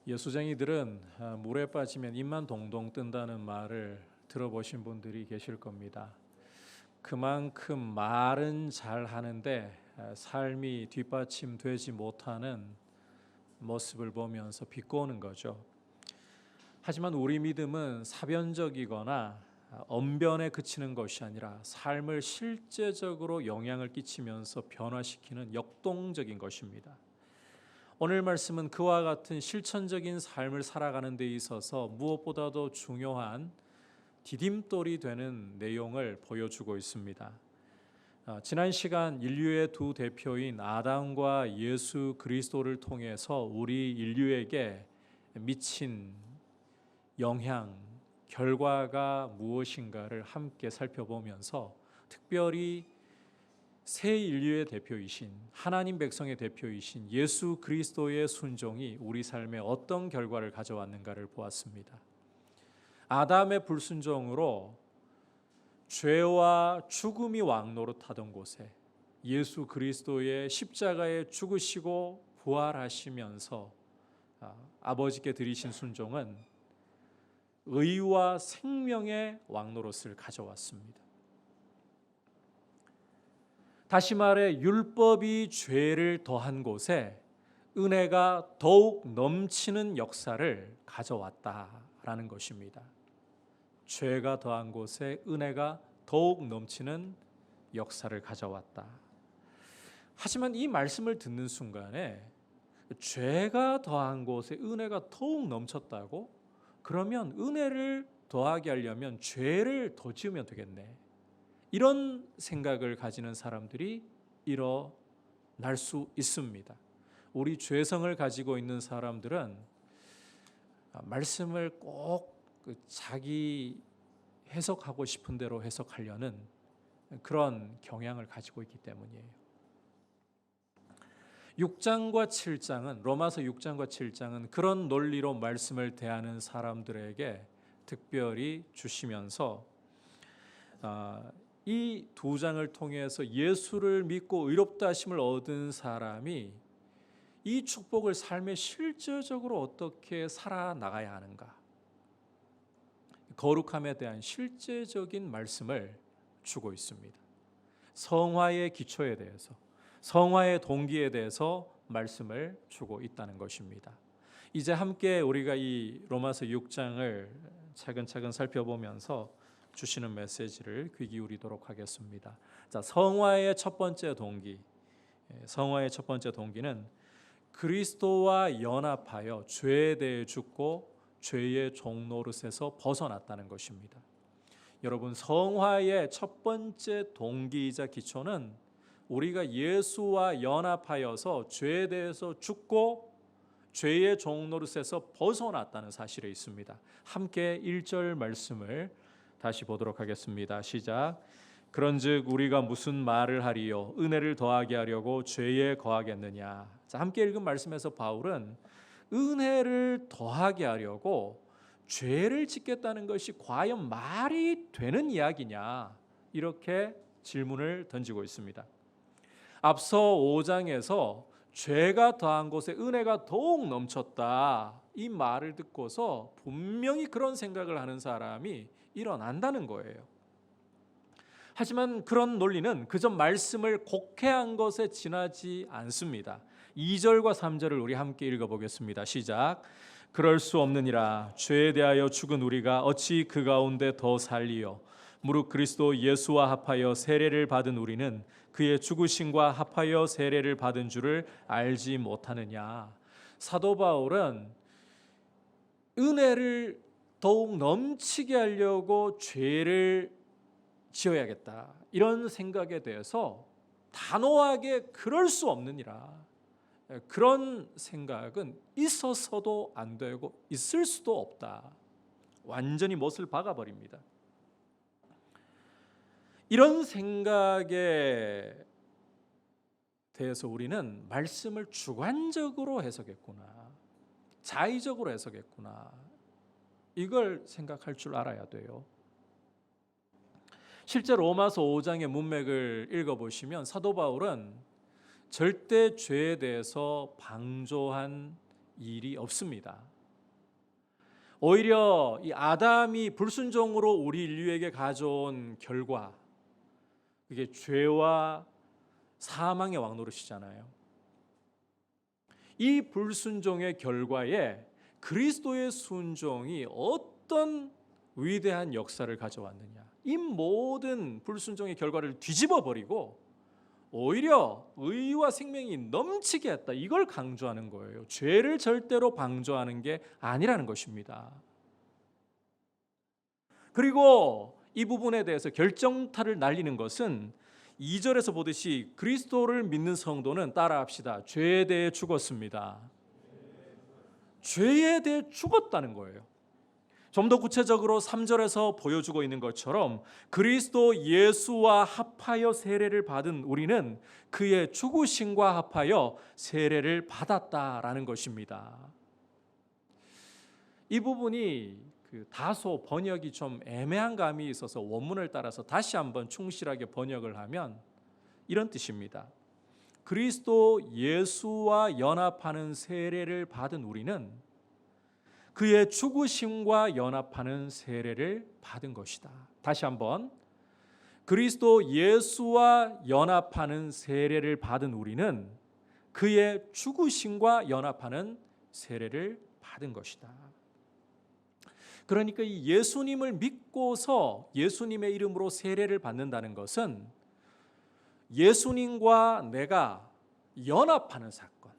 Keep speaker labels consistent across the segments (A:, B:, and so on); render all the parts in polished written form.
A: 여수쟁이들은 물에 빠지면 입만 동동 뜬다는 말을 들어보신 분들이 계실 겁니다. 그만큼 말은 잘 하는데 삶이 뒷받침되지 못하는 모습을 보면서 비꼬는 거죠. 하지만 우리 믿음은 사변적이거나 언변에 그치는 것이 아니라 삶을 실제적으로 영향을 끼치면서 변화시키는 역동적인 것입니다. 오늘 말씀은 그와 같은 실천적인 삶을 살아가는 데 있어서 무엇보다도 중요한 디딤돌이 되는 내용을 보여주고 있습니다. 지난 시간 인류의 두 대표인 아담과 예수 그리스도를 통해서 우리 인류에게 미친 영향, 결과가 무엇인가를 함께 살펴보면서 특별히 새 인류의 대표이신 하나님 백성의 대표이신 예수 그리스도의 순종이 우리 삶에 어떤 결과를 가져왔는가를 보았습니다. 아담의 불순종으로 죄와 죽음이 왕노릇하던 곳에 예수 그리스도의 십자가에 죽으시고 부활하시면서 아버지께 드리신 순종은 의와 생명의 왕노릇을 가져왔습니다. 다시 말해 율법이 죄를 더한 곳에 은혜가 더욱 넘치는 역사를 가져왔다라는 것입니다. 죄가 더한 곳에 은혜가 더욱 넘치는 역사를 가져왔다. 하지만 이 말씀을 듣는 순간에 죄가 더한 곳에 은혜가 더욱 넘쳤다고? 그러면 은혜를 더하게 하려면 죄를 더 지으면 되겠네. 이런 생각을 가지는 사람들이 일어날 수 있습니다. 우리 죄성을 가지고 있는 사람들은 말씀을 꼭 자기 해석하고 싶은 대로 해석하려는 그런 경향을 가지고 있기 때문이에요. 6장과 7장은 로마서 6장과 7장은 그런 논리로 말씀을 대하는 사람들에게 특별히 주시면서 이 두 장을 통해서 예수를 믿고 의롭다 하심을 얻은 사람이 이 축복을 삶에 실제적으로 어떻게 살아나가야 하는가, 거룩함에 대한 실제적인 말씀을 주고 있습니다. 성화의 기초에 대해서, 성화의 동기에 대해서 말씀을 주고 있다는 것입니다. 이제 함께 우리가 이 로마서 6장을 차근차근 살펴보면서 주시는 메시지를 귀 기울이도록 하겠습니다. 자, 성화의 첫 번째 동기, 성화의 첫 번째 동기는 그리스도와 연합하여 죄에 대해 죽고 죄의 종노릇에서 벗어났다는 것입니다. 여러분, 성화의 첫 번째 동기이자 기초는 우리가 예수와 연합하여서 죄에 대해서 죽고 죄의 종노릇에서 벗어났다는 사실에 있습니다. 함께 1절 말씀을 다시 보도록 하겠습니다. 시작. 그런즉 우리가 무슨 말을 하리요? 은혜를 더하게 하려고 죄에 거하겠느냐? 자, 함께 읽은 말씀에서 바울은 은혜를 더하게 하려고 죄를 짓겠다는 것이 과연 말이 되는 이야기냐? 이렇게 질문을 던지고 있습니다. 앞서 5장에서 죄가 더한 곳에 은혜가 더욱 넘쳤다, 이 말을 듣고서 분명히 그런 생각을 하는 사람이 일어난다는 거예요. 하지만 그런 논리는 그저 말씀을 곡해한 것에 지나지 않습니다. 2절과 3절을 우리 함께 읽어보겠습니다. 시작. 그럴 수 없느니라. 죄에 대하여 죽은 우리가 어찌 그 가운데 더 살리요? 무릇 그리스도 예수와 합하여 세례를 받은 우리는 그의 죽으심과 합하여 세례를 받은 줄을 알지 못하느냐. 사도 바울은 은혜를 더욱 넘치게 하려고 죄를 지어야겠다, 이런 생각에 대해서 단호하게 그럴 수 없느니라, 그런 생각은 있어서도 안 되고 있을 수도 없다, 완전히 못을 박아버립니다. 이런 생각에 대해서 우리는 말씀을 주관적으로 해석했구나, 자의적으로 해석했구나, 이걸 생각할 줄 알아야 돼요. 실제 로마서 5장의 문맥을 읽어보시면 사도 바울은 절대 죄에 대해서 방조한 일이 없습니다. 오히려 이 아담이 불순종으로 우리 인류에게 가져온 결과, 그게 죄와 사망의 왕노릇이잖아요. 이 불순종의 결과에 그리스도의 순종이 어떤 위대한 역사를 가져왔느냐. 이 모든 불순종의 결과를 뒤집어 버리고 오히려 의와 생명이 넘치게 했다. 이걸 강조하는 거예요. 죄를 절대로 방조하는 게 아니라는 것입니다. 그리고 이 부분에 대해서 결정타를 날리는 것은 2절에서 보듯이 그리스도를 믿는 성도는 따라합시다. 죄에 대해 죽었습니다. 죄에 대해 죽었다는 거예요. 좀 더 구체적으로 3절에서 보여주고 있는 것처럼 그리스도 예수와 합하여 세례를 받은 우리는 그의 죽으심과 합하여 세례를 받았다라는 것입니다. 이 부분이 다소 번역이 좀 애매한 감이 있어서 원문을 따라서 다시 한번 충실하게 번역을 하면 이런 뜻입니다. 그리스도 예수와 연합하는 세례를 받은 우리는 그의 죽으심과 연합하는 세례를 받은 것이다. 다시 한번, 그리스도 예수와 연합하는 세례를 받은 우리는 그의 죽으심과 연합하는 세례를 받은 것이다. 그러니까 이 예수님을 믿고서 예수님의 이름으로 세례를 받는다는 것은 예수님과 내가 연합하는 사건,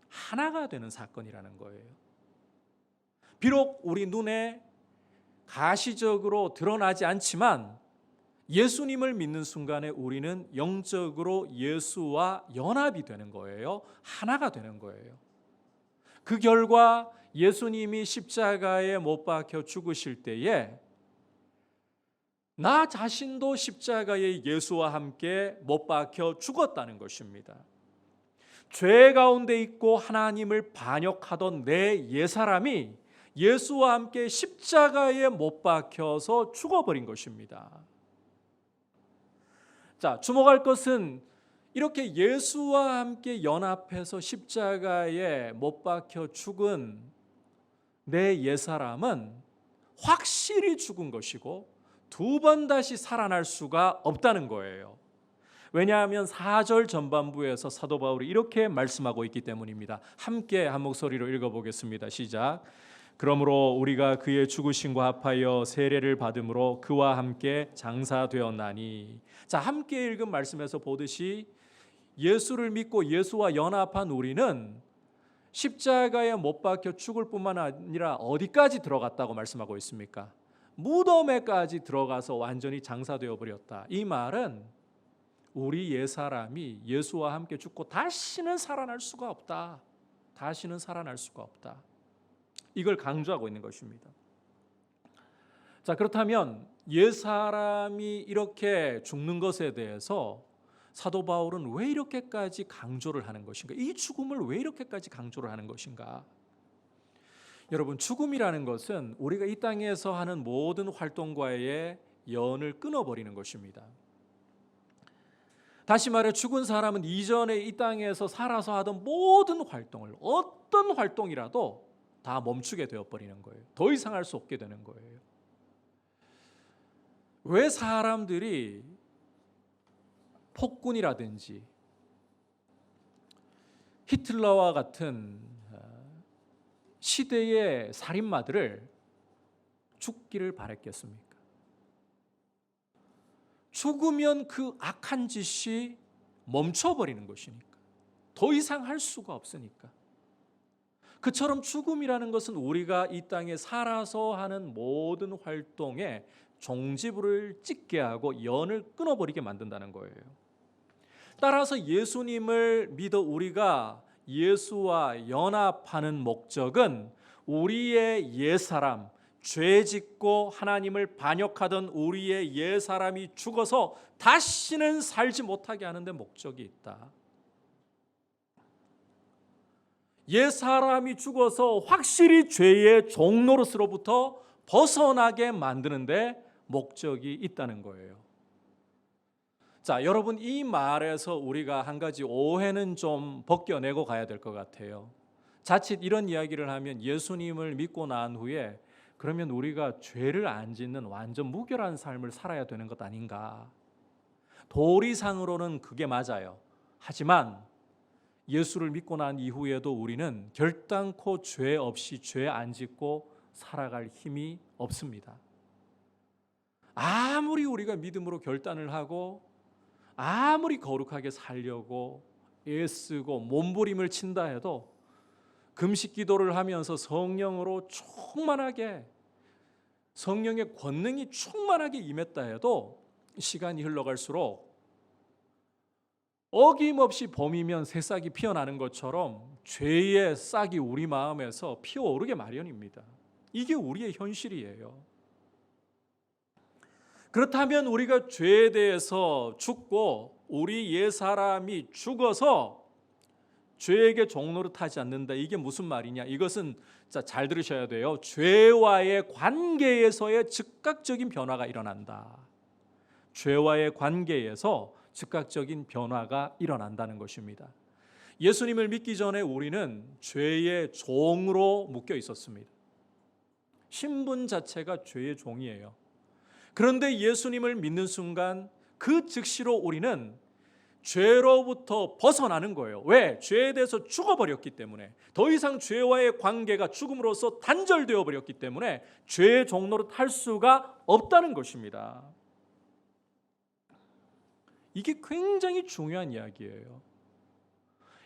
A: 하나가 되는 사건이라는 거예요. 비록 우리 눈에 가시적으로 드러나지 않지만 예수님을 믿는 순간에 우리는 영적으로 예수와 연합이 되는 거예요. 하나가 되는 거예요. 그 결과 예수님이 십자가에 못 박혀 죽으실 때에 나 자신도 십자가에 예수와 함께 못 박혀 죽었다는 것입니다. 죄 가운데 있고 하나님을 반역하던 내 옛사람이 예수와 함께 십자가에 못 박혀서 죽어버린 것입니다. 자, 주목할 것은 이렇게 예수와 함께 연합해서 십자가에 못 박혀 죽은 내 옛사람은 확실히 죽은 것이고 두 번 다시 살아날 수가 없다는 거예요. 왜냐하면 4절 전반부에서 사도 바울이 이렇게 말씀하고 있기 때문입니다. 함께 한 목소리로 읽어보겠습니다. 시작. 그러므로 우리가 그의 죽으심과 합하여 세례를 받음으로 그와 함께 장사되었나니. 자, 함께 읽은 말씀에서 보듯이 예수를 믿고 예수와 연합한 우리는 십자가에 못 박혀 죽을 뿐만 아니라 어디까지 들어갔다고 말씀하고 있습니까? 무덤에까지 들어가서 완전히 장사되어 버렸다. 이 말은 우리 옛사람이 예수와 함께 죽고 다시는 살아날 수가 없다. 다시는 살아날 수가 없다. 이걸 강조하고 있는 것입니다. 자, 그렇다면 옛사람이 이렇게 죽는 것에 대해서 사도 바울은 왜 이렇게까지 강조를 하는 것인가? 이 죽음을 왜 이렇게까지 강조를 하는 것인가? 여러분, 죽음이라는 것은 우리가 이 땅에서 하는 모든 활동과의 연을 끊어버리는 것입니다. 다시 말해 죽은 사람은 이전에 이 땅에서 살아서 하던 모든 활동을, 어떤 활동이라도 다 멈추게 되어버리는 거예요. 더 이상 할 수 없게 되는 거예요. 왜 사람들이 폭군이라든지 히틀러와 같은 시대의 살인마들을 죽기를 바랬겠습니까? 죽으면 그 악한 짓이 멈춰버리는 것이니까. 더 이상 할 수가 없으니까. 그처럼 죽음이라는 것은 우리가 이 땅에 살아서 하는 모든 활동에 종지부를 찍게 하고 연을 끊어버리게 만든다는 거예요. 따라서 예수님을 믿어 우리가 예수와 연합하는 목적은 우리의 옛사람, 죄 짓고 하나님을 반역하던 우리의 옛사람이 죽어서 다시는 살지 못하게 하는 데 목적이 있다. 옛사람이 죽어서 확실히 죄의 종노릇으로부터 벗어나게 만드는 데 목적이 있다는 거예요. 자, 여러분, 이 말에서 우리가 한 가지 오해는 좀 벗겨내고 가야 될 것 같아요. 자칫 이런 이야기를 하면 예수님을 믿고 난 후에 그러면 우리가 죄를 안 짓는 완전 무결한 삶을 살아야 되는 것 아닌가? 도리상으로는 그게 맞아요. 하지만 예수를 믿고 난 이후에도 우리는 결단코 죄 없이 죄 안 짓고 살아갈 힘이 없습니다. 아무리 우리가 믿음으로 결단을 하고 아무리 거룩하게 살려고 애쓰고 몸부림을 친다 해도 금식 기도를 하면서 성령으로 충만하게 성령의 권능이 충만하게 임했다 해도 시간이 흘러갈수록 어김없이 봄이면 새싹이 피어나는 것처럼 죄의 싹이 우리 마음에서 피어오르게 마련입니다. 이게 우리의 현실이에요. 그렇다면 우리가 죄에 대해서 죽고 우리 옛사람이 죽어서 죄에게 종노릇하지 않는다. 이게 무슨 말이냐? 이것은 잘 들으셔야 돼요. 죄와의 관계에서의 즉각적인 변화가 일어난다. 죄와의 관계에서 즉각적인 변화가 일어난다는 것입니다. 예수님을 믿기 전에 우리는 죄의 종으로 묶여 있었습니다. 신분 자체가 죄의 종이에요. 그런데 예수님을 믿는 순간 그 즉시로 우리는 죄로부터 벗어나는 거예요. 왜? 죄에 대해서 죽어버렸기 때문에. 더 이상 죄와의 관계가 죽음으로써 단절되어 버렸기 때문에 죄의 종노릇 할 수가 없다는 것입니다. 이게 굉장히 중요한 이야기예요.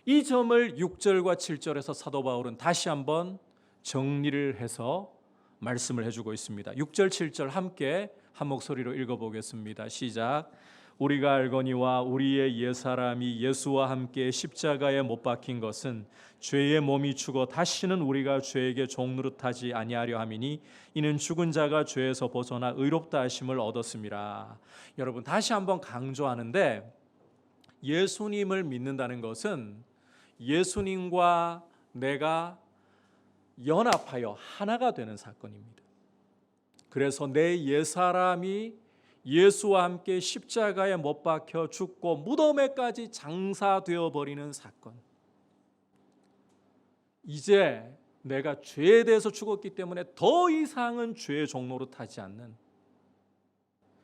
A: 이 점을 6절과 7절에서 사도 바울은 다시 한번 정리를 해서 말씀을 해주고 있습니다. 6절 7절 함께 한 목소리로 읽어보겠습니다. 시작. 우리가 알거니와 우리의 옛사람이 예수와 함께 십자가에 못 박힌 것은 죄의 몸이 죽어 다시는 우리가 죄에게 종노릇하지 아니하려 함이니 이는 죽은 자가 죄에서 벗어나 의롭다 하심을 얻었음이라. 여러분 다시 한번 강조하는데 예수님을 믿는다는 것은 예수님과 내가 연합하여 하나가 되는 사건입니다. 그래서 내 옛사람이 예수와 함께 십자가에 못 박혀 죽고 무덤에까지 장사되어 버리는 사건. 이제 내가 죄에 대해서 죽었기 때문에 더 이상은 죄의 종노릇하지 않는,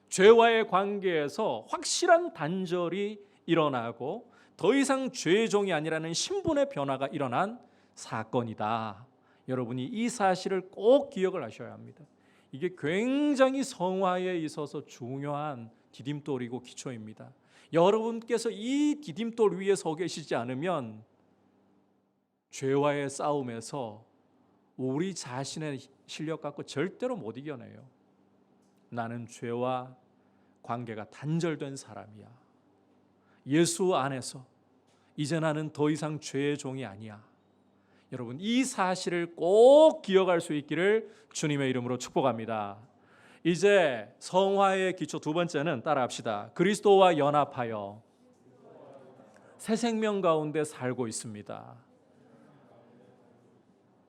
A: 죄와의 관계에서 확실한 단절이 일어나고 더 이상 죄의 종이 아니라는 신분의 변화가 일어난 사건이다. 여러분이 이 사실을 꼭 기억을 하셔야 합니다. 이게 굉장히 성화에 있어서 중요한 디딤돌이고 기초입니다. 여러분께서 이 디딤돌 위에 서 계시지 않으면 죄와의 싸움에서 우리 자신의 실력 갖고 절대로 못 이겨내요. 나는 죄와 관계가 단절된 사람이야. 예수 안에서 이제 나는 더 이상 죄의 종이 아니야. 여러분 이 사실을 꼭 기억할 수 있기를 주님의 이름으로 축복합니다. 이제 성화의 기초 두 번째는 따라합시다. 그리스도와 연합하여 새 생명 가운데 살고 있습니다.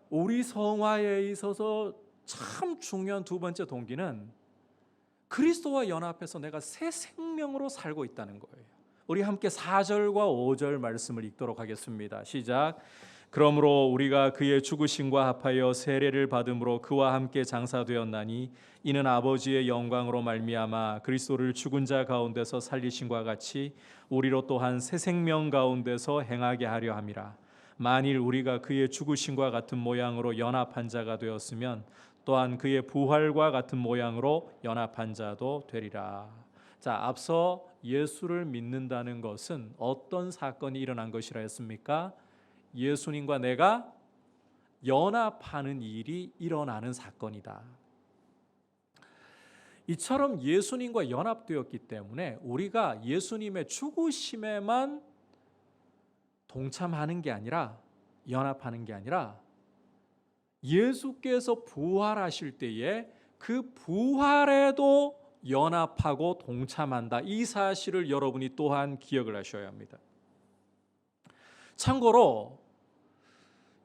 A: 우리 성화에 있어서 참 중요한 두 번째 동기는 그리스도와 연합해서 내가 새 생명으로 살고 있다는 거예요. 우리 함께 4절과 5절 말씀을 읽도록 하겠습니다. 시작. 그러므로 우리가 그의 죽으심과 합하여 세례를 받음으로 그와 함께 장사되었나니 이는 아버지의 영광으로 말미암아 그리스도를 죽은 자 가운데서 살리심과 같이 우리로 또한 새 생명 가운데서 행하게 하려 함이라. 만일 우리가 그의 죽으심과 같은 모양으로 연합한 자가 되었으면 또한 그의 부활과 같은 모양으로 연합한 자도 되리라. 자, 앞서 예수를 믿는다는 것은 어떤 사건이 일어난 것이라 했습니까? 예수님과 내가 연합하는 일이 일어나는 사건이다. 이처럼 예수님과 연합되었기 때문에 우리가 예수님의 죽으심에만 동참하는 게 아니라, 연합하는 게 아니라 예수께서 부활하실 때에 그 부활에도 연합하고 동참한다. 이 사실을 여러분이 또한 기억을 하셔야 합니다. 참고로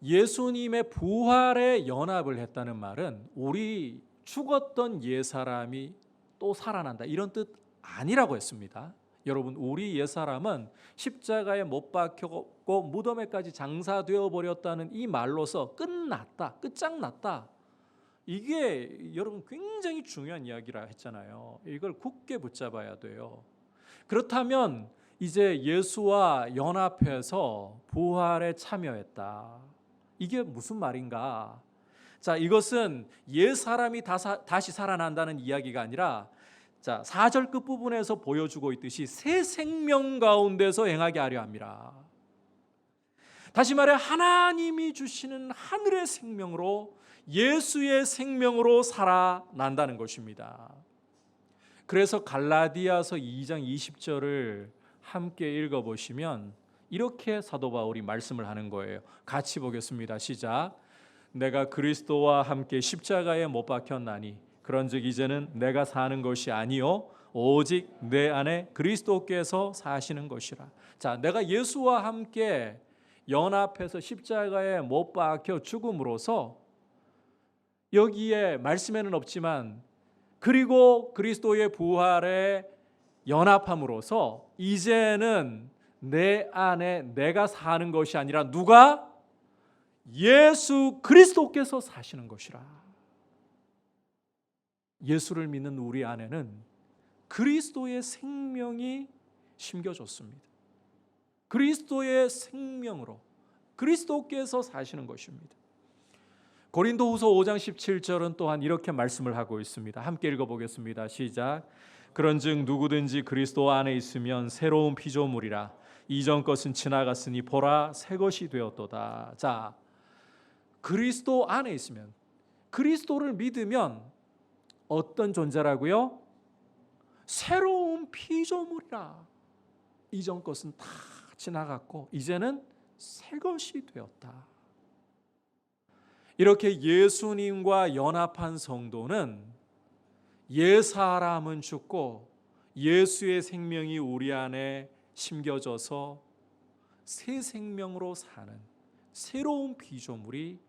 A: 예수님의 부활에 연합을 했다는 말은 우리 죽었던 옛사람이 또 살아난다 이런 뜻 아니라고 했습니다. 여러분 우리 옛사람은 십자가에 못 박혔고 무덤에까지 장사되어 버렸다는 이 말로서 끝났다, 끝장났다 이게 여러분 굉장히 중요한 이야기라 했잖아요. 이걸 굳게 붙잡아야 돼요. 그렇다면 이제 예수와 연합해서 부활에 참여했다. 이게 무슨 말인가? 자, 이것은 옛 사람이 다시 살아난다는 이야기가 아니라, 자, 4절 끝부분에서 보여주고 있듯이 새 생명 가운데서 행하게 하려 함이라. 다시 말해 하나님이 주시는 하늘의 생명으로, 예수의 생명으로 살아난다는 것입니다. 그래서 갈라디아서 2장 20절을 함께 읽어보시면 이렇게 사도 바울이 말씀을 하는 거예요. 같이 보겠습니다. 시작. 내가 그리스도와 함께 십자가에 못 박혔나니 그런즉 이제는 내가 사는 것이 아니요 오직 내 안에 그리스도께서 사시는 것이라. 자, 내가 예수와 함께 연합해서 십자가에 못 박혀 죽음으로써, 여기에 말씀에는 없지만 그리고 그리스도의 부활에 연합함으로써 이제는 내 안에 내가 사는 것이 아니라 누가? 예수 그리스도께서 사시는 것이라. 예수를 믿는 우리 안에는 그리스도의 생명이 심겨졌습니다. 그리스도의 생명으로 그리스도께서 사시는 것입니다. 고린도후서 5장 17절은 또한 이렇게 말씀을 하고 있습니다. 함께 읽어보겠습니다. 시작. 그런즉 누구든지 그리스도 안에 있으면 새로운 피조물이라. 이전 것은 지나갔으니 보라 새 것이 되었도다. 자, 그리스도 안에 있으면, 그리스도를 믿으면 어떤 존재라고요? 새로운 피조물이라. 이전 것은 다 지나갔고 이제는 새 것이 되었다. 이렇게 예수님과 연합한 성도는 옛 사람은 죽고 예수의 생명이 우리 안에 심겨져서 새 생명으로 사는 새로운 피조물이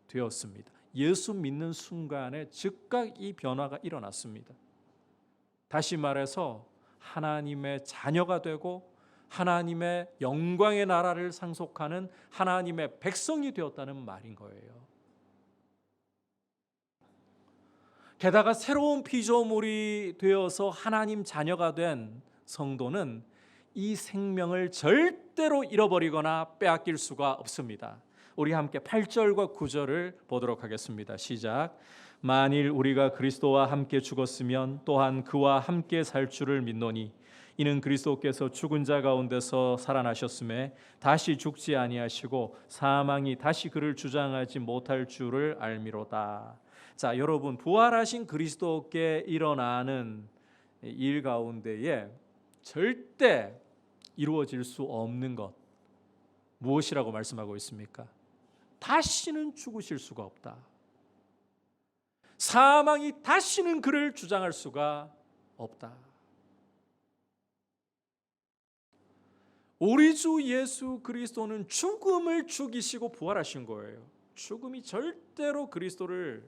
A: 되었습니다. 예수 믿는 순간에 즉각 이 변화가 일어났습니다. 다시 말해서 하나님의 자녀가 되고 하나님의 영광의 나라를 상속하는 하나님의 백성이 되었다는 말인 거예요. 게다가 새로운 피조물이 되어서 하나님 자녀가 된 성도는 이 생명을 절대로 잃어버리거나 빼앗길 수가 없습니다. 우리 함께 8절과 9절을 보도록 하겠습니다. 시작. 만일 우리가 그리스도와 함께 죽었으면 또한 그와 함께 살 줄을 믿노니 이는 그리스도께서 죽은 자 가운데서 살아나셨음에 다시 죽지 아니하시고 사망이 다시 그를 주장하지 못할 줄을 알미로다. 자, 여러분, 부활하신 그리스도께 일어나는 일 가운데에 절대 이루어질 수 없는 것 무엇이라고 말씀하고 있습니까? 다시는 죽으실 수가 없다. 사망이 다시는 그를 주장할 수가 없다. 우리 주 예수 그리스도는 죽음을 죽이시고 부활하신 거예요. 죽음이 절대로 그리스도를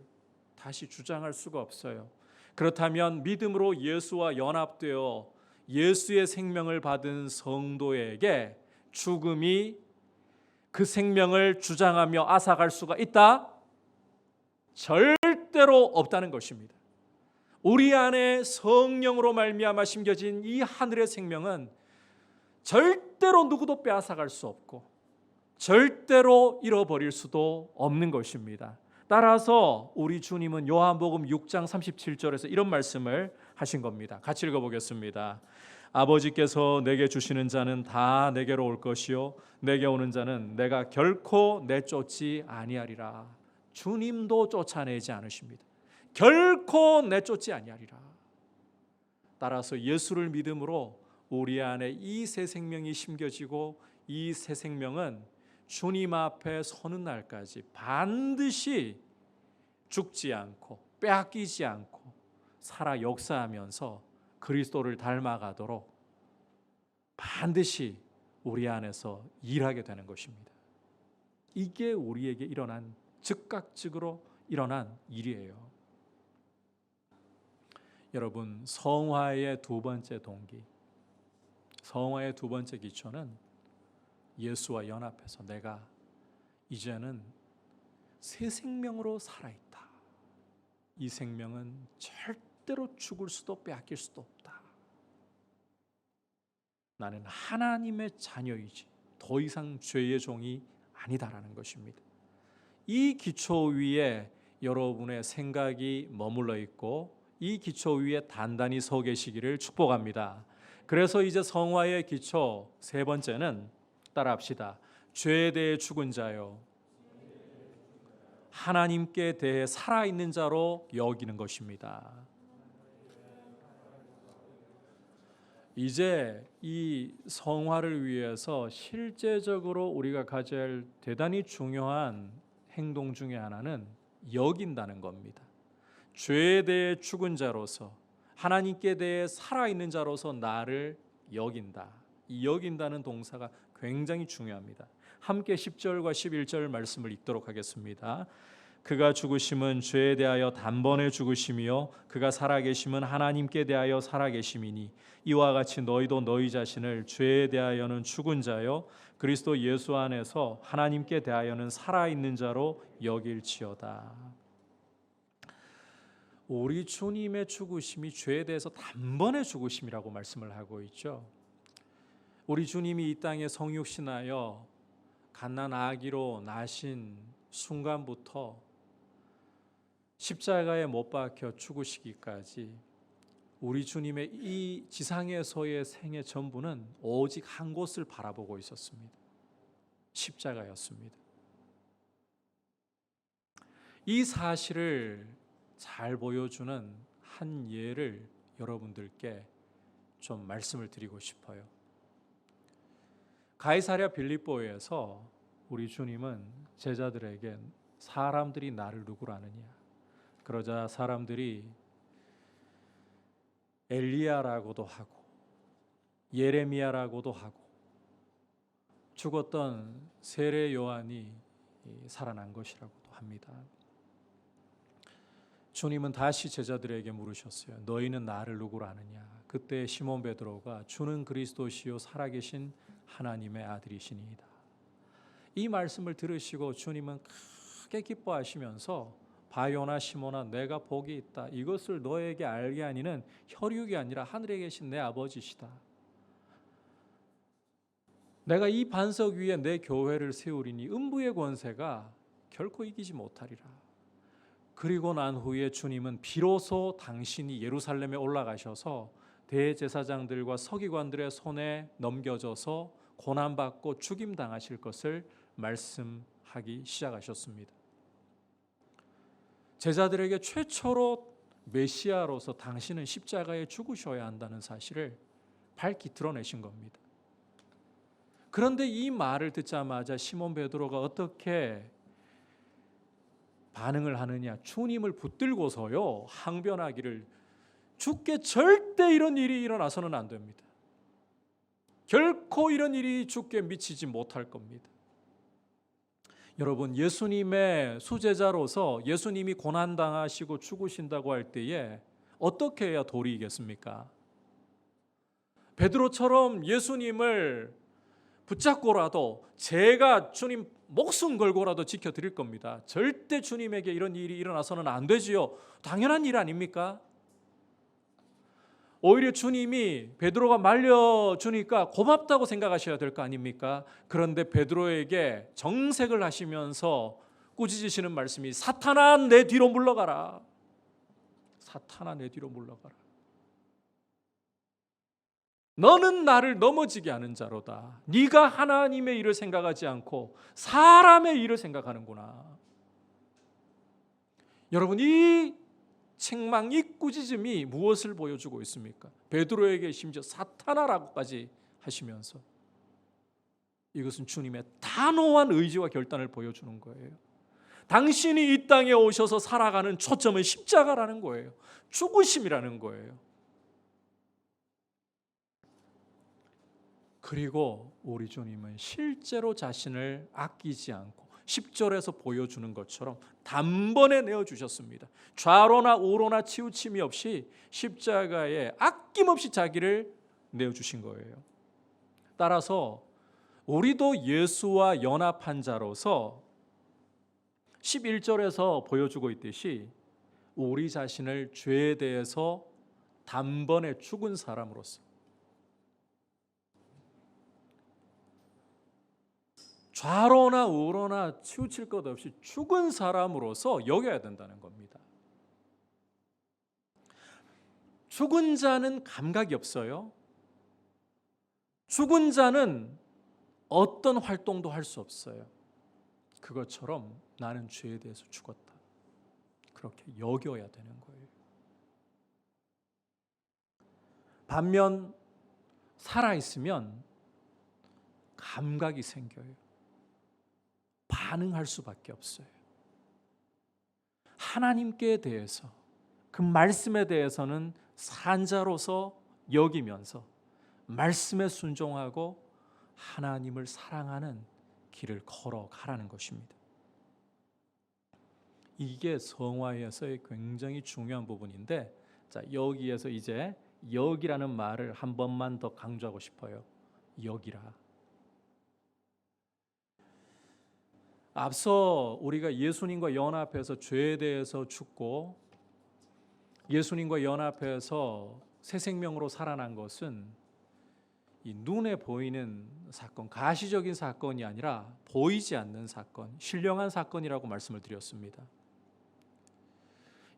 A: 다시 주장할 수가 없어요. 그렇다면 믿음으로 예수와 연합되어 예수의 생명을 받은 성도에게 죽음이 그 생명을 주장하며 앗아갈 수가 있다? 절대로 없다는 것입니다. 우리 안에 성령으로 말미암아 심겨진 이 하늘의 생명은 절대로 누구도 빼앗아갈 수 없고 절대로 잃어버릴 수도 없는 것입니다. 따라서 우리 주님은 요한복음 6장 37절에서 이런 말씀을 하신 겁니다. 같이 읽어보겠습니다. 아버지께서 내게 주시는 자는 다 내게로 올 것이요 내게 오는 자는 내가 결코 내쫓지 아니하리라. 주님도 쫓아내지 않으십니다. 결코 내쫓지 아니하리라. 따라서 예수를 믿음으로 우리 안에 이 새 생명이 심겨지고 이 새 생명은 주님 앞에 서는 날까지 반드시 죽지 않고 빼앗기지 않고 살아 역사하면서 그리스도를 닮아가도록 반드시 우리 안에서 일하게 되는 것입니다. 이게 우리에게 일어난 즉각적으로 일어난 일이에요. 여러분, 성화의 두 번째 동기, 성화의 두 번째 기초는 예수와 연합해서 내가 이제는 새 생명으로 살아있다. 이 생명은 절대로 죽을 수도 빼앗길 수도 없다. 나는 하나님의 자녀이지 더 이상 죄의 종이 아니다라는 것입니다. 이 기초 위에 여러분의 생각이 머물러 있고 이 기초 위에 단단히 서 계시기를 축복합니다. 그래서 이제 성화의 기초 세 번째는 따라합시다. 죄에 대해 죽은 자요, 하나님께 대해 살아있는 자로 여기는 것입니다. 이제 이 성화를 위해서 실제적으로 우리가 가져야 할 대단히 중요한 행동 중에 하나는 여긴다는 겁니다. 죄에 대해 죽은 자로서 하나님께 대해 살아있는 자로서 나를 여긴다. 이 여긴다는 동사가 굉장히 중요합니다. 함께 10절과 11절 말씀을 읽도록 하겠습니다. 그가 죽으심은 죄에 대하여 단번에 죽으심이요 그가 살아계심은 하나님께 대하여 살아계심이니 이와 같이 너희도 너희 자신을 죄에 대하여는 죽은 자요 그리스도 예수 안에서 하나님께 대하여는 살아있는 자로 여길지어다. 우리 주님의 죽으심이 죄에 대해서 단번에 죽으심이라고 말씀을 하고 있죠. 우리 주님이 이 땅에 성육신하여 갓난 아기로 나신 순간부터 십자가에 못 박혀 죽으시기까지 우리 주님의 이 지상에서의 생애 전부는 오직 한 곳을 바라보고 있었습니다. 십자가였습니다. 이 사실을 잘 보여주는 한 예를 여러분들께 좀 말씀을 드리고 싶어요. 가이사랴 빌립보에서 우리 주님은 제자들에게 사람들이 나를 누구로 아느냐, 그러자 사람들이 엘리야라고도 하고 예레미야라고도 하고 죽었던 세례 요한이 살아난 것이라고도 합니다. 주님은 다시 제자들에게 물으셨어요. 너희는 나를 누구로 아느냐? 그때 시몬 베드로가 주는 그리스도시요 살아계신 하나님의 아들이시니이다. 이 말씀을 들으시고 주님은 크게 기뻐하시면서 바요나 시몬아 내가 복이 있다. 이것을 너에게 알게 하니는 혈육이 아니라 하늘에 계신 내 아버지시다. 내가 이 반석 위에 내 교회를 세우리니 음부의 권세가 결코 이기지 못하리라. 그리고 난 후에 주님은 비로소 당신이 예루살렘에 올라가셔서 대제사장들과 서기관들의 손에 넘겨져서 고난받고 죽임당하실 것을 말씀하기 시작하셨습니다. 제자들에게 최초로 메시아로서 당신은 십자가에 죽으셔야 한다는 사실을 밝히 드러내신 겁니다. 그런데 이 말을 듣자마자 시몬 베드로가 어떻게 반응을 하느냐? 주님을 붙들고서요 항변하기를 주께 절대 이런 일이 일어나서는 안 됩니다. 결코 이런 일이 주께 미치지 못할 겁니다. 여러분, 예수님의 수제자로서 예수님이 고난당하시고 죽으신다고 할 때에 어떻게 해야 도리 이겠습니까? 베드로처럼 예수님을 붙잡고라도 제가 주님 목숨 걸고라도 지켜드릴 겁니다. 절대 주님에게 이런 일이 일어나서는 안 되지요. 당연한 일 아닙니까? 오히려 주님이 베드로가 말려주니까 고맙다고 생각하셔야 될 거 아닙니까? 그런데 베드로에게 정색을 하시면서 꾸짖으시는 말씀이 사탄아 내 뒤로 물러가라. 사탄아 내 뒤로 물러가라. 너는 나를 넘어지게 하는 자로다. 네가 하나님의 일을 생각하지 않고 사람의 일을 생각하는구나. 여러분, 이 책망, 이 꾸짖음이 무엇을 보여주고 있습니까? 베드로에게 심지어 사탄아라고까지 하시면서 이것은 주님의 단호한 의지와 결단을 보여주는 거예요. 당신이 이 땅에 오셔서 살아가는 초점은 십자가라는 거예요. 죽으심이라는 거예요. 그리고 우리 주님은 실제로 자신을 아끼지 않고 10절에서 보여주는 것처럼 단번에 내어주셨습니다. 좌로나 우로나 치우침이 없이 십자가에 아낌없이 자기를 내어주신 거예요. 따라서 우리도 예수와 연합한 자로서 11절에서 보여주고 있듯이 우리 자신을 죄에 대해서 단번에 죽은 사람으로서, 좌로나 우로나 치우칠 것 없이 죽은 사람으로서 여겨야 된다는 겁니다. 죽은 자는 감각이 없어요. 죽은 자는 어떤 활동도 할 수 없어요. 그것처럼 나는 죄에 대해서 죽었다, 그렇게 여겨야 되는 거예요. 반면 살아있으면 감각이 생겨요. 반응할 수밖에 없어요. 하나님께 대해서, 그 말씀에 대해서는 산자로서 여기면서 말씀에 순종하고 하나님을 사랑하는 길을 걸어가라는 것입니다. 이게 성화에서의 굉장히 중요한 부분인데, 자, 여기에서 이제 여기라는 말을 한 번만 더 강조하고 싶어요. 여기라. 앞서 우리가 예수님과 연합해서 죄에 대해서 죽고 예수님과 연합해서 새 생명으로 살아난 것은 이 눈에 보이는 사건, 가시적인 사건이 아니라 보이지 않는 사건, 신령한 사건이라고 말씀을 드렸습니다.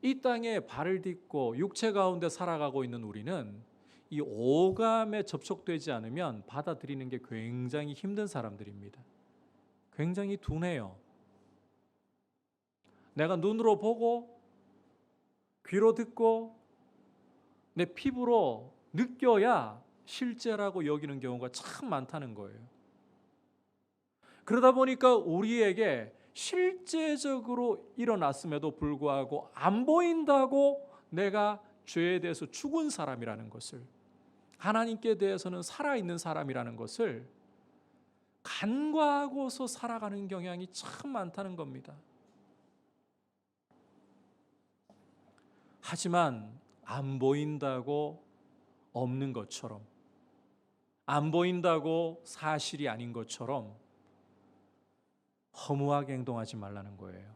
A: 이 땅에 발을 딛고 육체 가운데 살아가고 있는 우리는 이 오감에 접촉되지 않으면 받아들이는 게 굉장히 힘든 사람들입니다. 굉장히 둔해요. 내가 눈으로 보고 귀로 듣고 내 피부로 느껴야 실제라고 여기는 경우가 참 많다는 거예요. 그러다 보니까 우리에게 실제적으로 일어났음에도 불구하고 안 보인다고 내가 죄에 대해서 죽은 사람이라는 것을, 하나님께 대해서는 살아있는 사람이라는 것을 간과하고서 살아가는 경향이 참 많다는 겁니다. 하지만 안 보인다고 없는 것처럼, 안 보인다고 사실이 아닌 것처럼 허무하게 행동하지 말라는 거예요.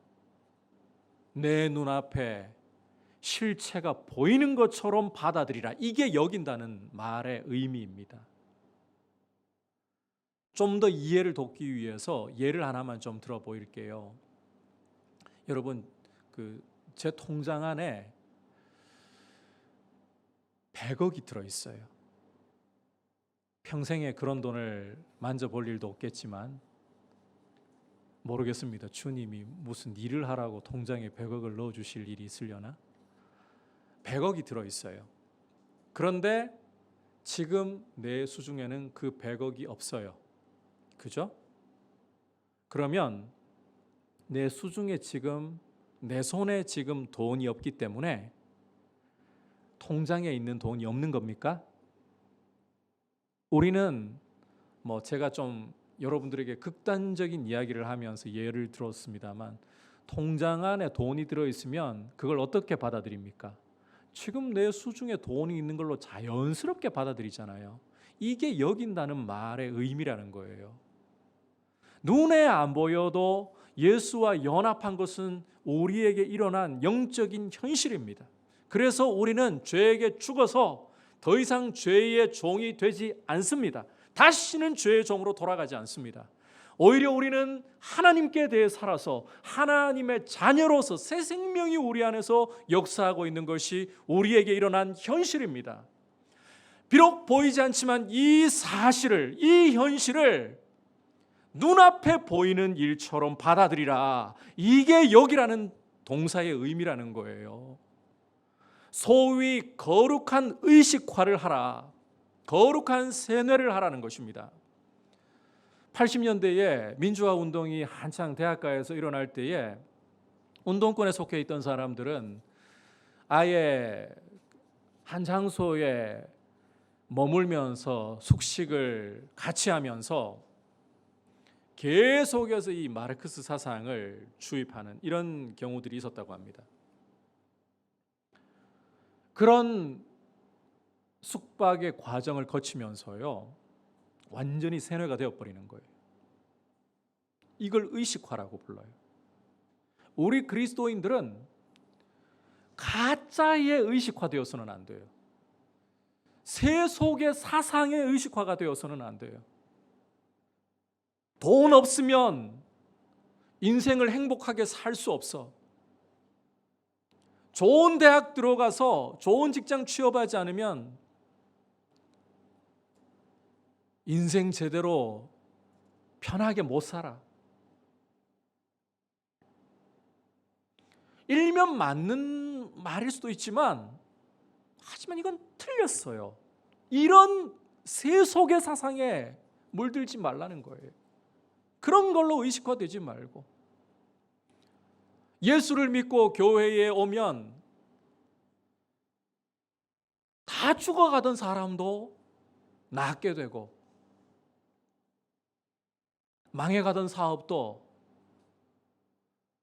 A: 내 눈앞에 실체가 보이는 것처럼 받아들이라. 이게 여긴다는 말의 의미입니다. 좀 더 이해를 돕기 위해서 예를 하나만 좀 들어 보일게요. 여러분, 제 통장 안에 100억이 들어있어요. 평생에 그런 돈을 만져볼 일도 없겠지만 모르겠습니다. 주님이 무슨 일을 하라고 통장에 100억을 넣어주실 일이 있으려나? 100억이 들어있어요. 그런데 지금 내 수중에는 그 100억이 없어요. 그죠? 그러면 내 수중에 지금, 내 손에 지금 돈이 없기 때문에 통장에 있는 돈이 없는 겁니까? 우리는 제가 좀 여러분들에게 극단적인 이야기를 하면서 예를 들었습니다만, 통장 안에 돈이 들어있으면 그걸 어떻게 받아들입니까? 지금 내 수중에 돈이 있는 걸로 자연스럽게 받아들이잖아요. 이게 여긴다는 말의 의미라는 거예요. 눈에 안 보여도 예수와 연합한 것은 우리에게 일어난 영적인 현실입니다. 그래서 우리는 죄에게 죽어서 더 이상 죄의 종이 되지 않습니다. 다시는 죄의 종으로 돌아가지 않습니다. 오히려 우리는 하나님께 대해 살아서 하나님의 자녀로서 새 생명이 우리 안에서 역사하고 있는 것이 우리에게 일어난 현실입니다. 비록 보이지 않지만 이 사실을, 이 현실을 눈앞에 보이는 일처럼 받아들이라. 이게 여기라는 동사의 의미라는 거예요. 소위 거룩한 의식화를 하라, 거룩한 세뇌를 하라는 것입니다. 80년대에 민주화 운동이 한창 대학가에서 일어날 때에 운동권에 속해 있던 사람들은 아예 한 장소에 머물면서 숙식을 같이 하면서 계속해서 이 마르크스 사상을 주입하는 이런 경우들이 있었다고 합니다. 그런 숙박의 과정을 거치면서요, 완전히 세뇌가 되어버리는 거예요. 이걸 의식화라고 불러요. 우리 그리스도인들은 가짜에 의식화되어서는 안 돼요. 세속의 사상에 의식화가 되어서는 안 돼요. 돈 없으면 인생을 행복하게 살 수 없어. 좋은 대학 들어가서 좋은 직장 취업하지 않으면 인생 제대로 편하게 못 살아. 일면 맞는 말일 수도 있지만 하지만 이건 틀렸어요. 이런 세속의 사상에 물들지 말라는 거예요. 그런 걸로 의식화되지 말고 예수를 믿고 교회에 오면 다 죽어가던 사람도 낫게 되고 망해가던 사업도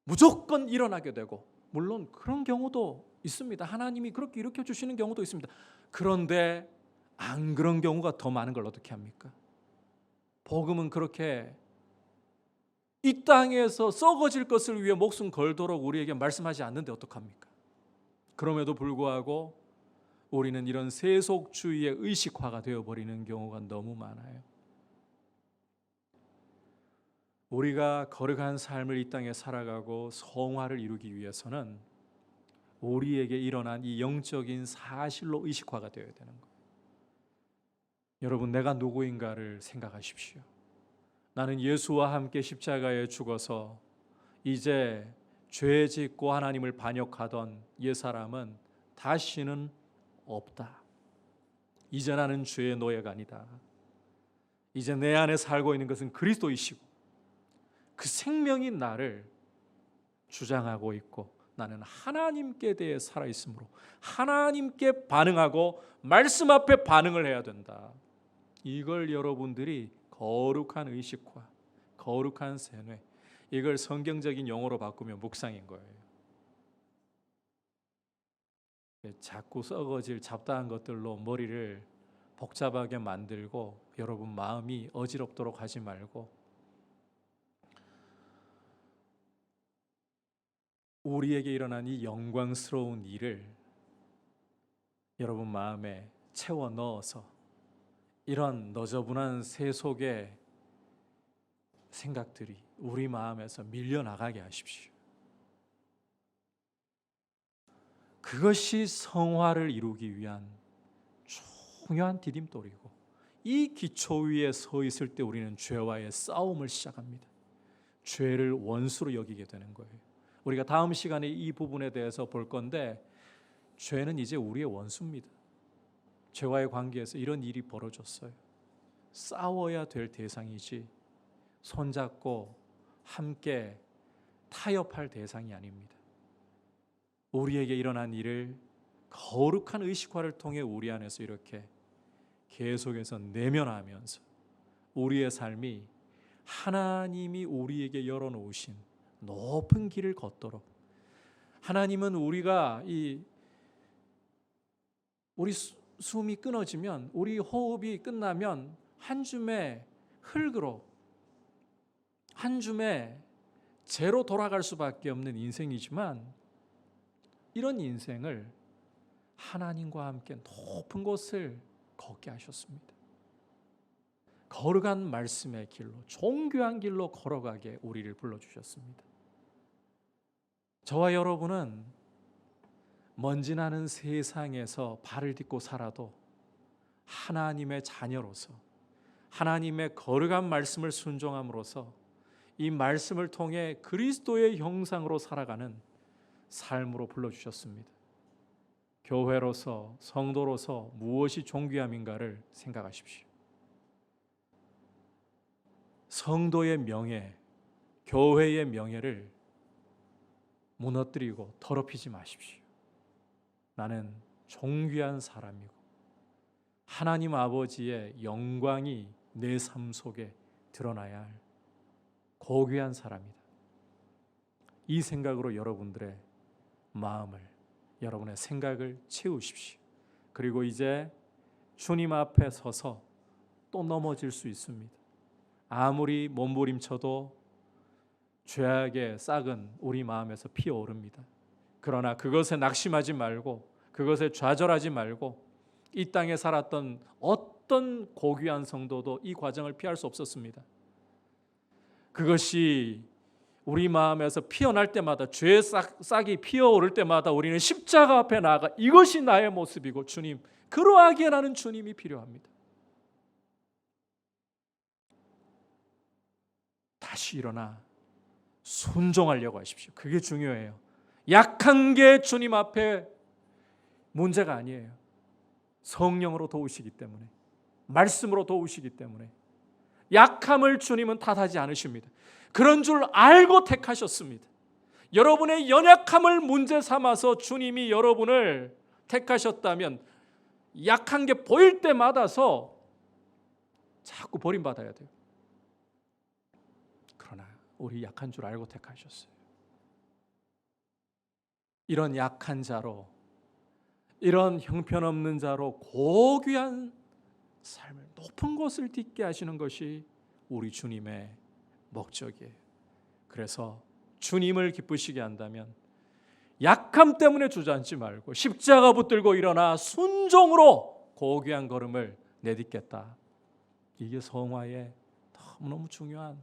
A: 무조건 일어나게 되고, 물론 그런 경우도 있습니다. 하나님이 그렇게 일으켜 주시는 경우도 있습니다. 그런데 안 그런 경우가 더 많은 걸 어떻게 합니까? 복음은 그렇게 이 땅에서 썩어질 것을 위해 목숨 걸도록 우리에게 말씀하지 않는데 어떡합니까? 그럼에도 불구하고 우리는 이런 세속주의의 의식화가 되어버리는 경우가 너무 많아요. 우리가 거룩한 삶을 이 땅에 살아가고 성화를 이루기 위해서는 우리에게 일어난 이 영적인 사실로 의식화가 되어야 되는 거예요. 여러분, 내가 누구인가를 생각하십시오. 나는 예수와 함께 십자가에 죽어서 이제 죄 짓고 하나님을 반역하던 옛사람은 다시는 없다. 이제 나는 죄의 노예가 아니다. 이제 내 안에 살고 있는 것은 그리스도이시고 그 생명인 나를 주장하고 있고 나는 하나님께 대해 살아있으므로 하나님께 반응하고 말씀 앞에 반응을 해야 된다. 이걸 여러분들이 거룩한 의식화, 거룩한 세뇌, 이걸 성경적인 용어로 바꾸면 묵상인 거예요. 자꾸 썩어질 잡다한 것들로 머리를 복잡하게 만들고 여러분 마음이 어지럽도록 하지 말고 우리에게 일어난 이 영광스러운 일을 여러분 마음에 채워 넣어서 이런 너저분한 세속의 생각들이 우리 마음에서 밀려나가게 하십시오. 그것이 성화를 이루기 위한 중요한 디딤돌이고 이 기초 위에 서 있을 때 우리는 죄와의 싸움을 시작합니다. 죄를 원수로 여기게 되는 거예요. 우리가 다음 시간에 이 부분에 대해서 볼 건데 죄는 이제 우리의 원수입니다. 죄와의 관계에서 이런 일이 벌어졌어요. 싸워야 될 대상이지 손잡고 함께 타협할 대상이 아닙니다. 우리에게 일어난 일을 거룩한 의식화를 통해 우리 안에서 이렇게 계속해서 내면하면서 우리의 삶이 하나님이 우리에게 열어놓으신 높은 길을 걷도록, 하나님은 우리가 우리 숨이 끊어지면, 우리 호흡이 끝나면 한 줌의 흙으로, 한 줌의 재로 돌아갈 수밖에 없는 인생이지만 이런 인생을 하나님과 함께 높은 곳을 걷게 하셨습니다. 거룩한 말씀의 길로, 존귀한 길로 걸어가게 우리를 불러주셨습니다. 저와 여러분은 먼지 나는 세상에서 발을 딛고 살아도 하나님의 자녀로서 하나님의 거룩한 말씀을 순종함으로써 이 말씀을 통해 그리스도의 형상으로 살아가는 삶으로 불러주셨습니다. 교회로서, 성도로서 무엇이 존귀함인가를 생각하십시오. 성도의 명예, 교회의 명예를 무너뜨리고 더럽히지 마십시오. 나는 존귀한 사람이고 하나님 아버지의 영광이 내 삶 속에 드러나야 할 고귀한 사람이다. 이 생각으로 여러분들의 마음을, 여러분의 생각을 채우십시오. 그리고 이제 주님 앞에 서서 또 넘어질 수 있습니다. 아무리 몸부림쳐도 죄악의 싹은 우리 마음에서 피어오릅니다. 그러나 그것에 낙심하지 말고 그것에 좌절하지 말고 이 땅에 살았던 어떤 고귀한 성도도 이 과정을 피할 수 없었습니다. 그것이 우리 마음에서 피어날 때마다 죄의 싹이 피어오를 때마다 우리는 십자가 앞에 나아가 이것이 나의 모습이고 주님, 그러하기에 나는 주님이 필요합니다. 다시 일어나 순종하려고 하십시오. 그게 중요해요. 약한 게 주님 앞에 문제가 아니에요. 성령으로 도우시기 때문에, 말씀으로 도우시기 때문에 약함을 주님은 탓하지 않으십니다. 그런 줄 알고 택하셨습니다. 여러분의 연약함을 문제 삼아서 주님이 여러분을 택하셨다면 약한 게 보일 때마다서 자꾸 버림받아야 돼요. 그러나 우리 약한 줄 알고 택하셨어요. 이런 약한 자로, 이런 형편없는 자로 고귀한 삶을, 높은 곳을 딛게 하시는 것이 우리 주님의 목적이에요. 그래서 주님을 기쁘시게 한다면 약함 때문에 주저앉지 말고 십자가 붙들고 일어나 순종으로 고귀한 걸음을 내딛겠다. 이게 성화의 너무너무 중요한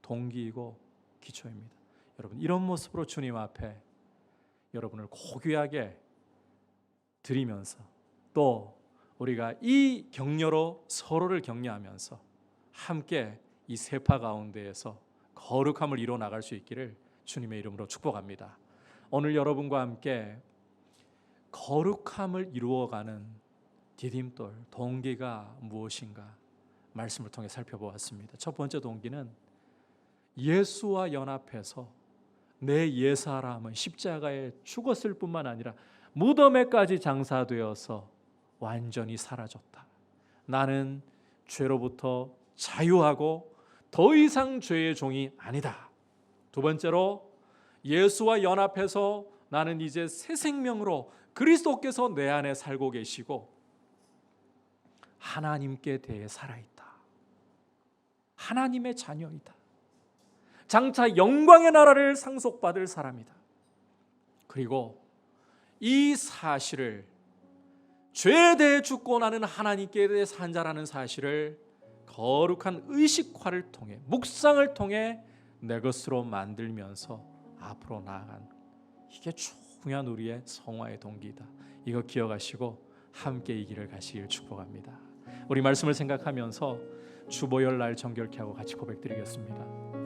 A: 동기이고 기초입니다. 여러분, 이런 모습으로 주님 앞에 여러분을 고귀하게 드리면서 또 우리가 이 격려로 서로를 격려하면서 함께 이 세파 가운데에서 거룩함을 이루어 나갈 수 있기를 주님의 이름으로 축복합니다. 오늘 여러분과 함께 거룩함을 이루어가는 디딤돌, 동기가 무엇인가 말씀을 통해 살펴보았습니다. 첫 번째 동기는 예수와 연합해서 내 옛사람은 십자가에 죽었을 뿐만 아니라 무덤에까지 장사되어서 완전히 사라졌다. 나는 죄로부터 자유하고 더 이상 죄의 종이 아니다. 두 번째로 예수와 연합해서 나는 이제 새 생명으로 그리스도께서 내 안에 살고 계시고 하나님께 대해 살아있다. 하나님의 자녀이다. 장차 영광의 나라를 상속받을 사람이다. 그리고 이 사실을, 죄에 대해 죽고 나는 하나님께 대해 산 자라는 사실을 거룩한 의식화를 통해, 묵상을 통해 내 것으로 만들면서 앞으로 나아간, 이게 중요한 우리의 성화의 동기이다. 이거 기억하시고 함께 이 길을 가시길 축복합니다. 우리 말씀을 생각하면서 주보혈 날 정결케 하고 같이 고백드리겠습니다.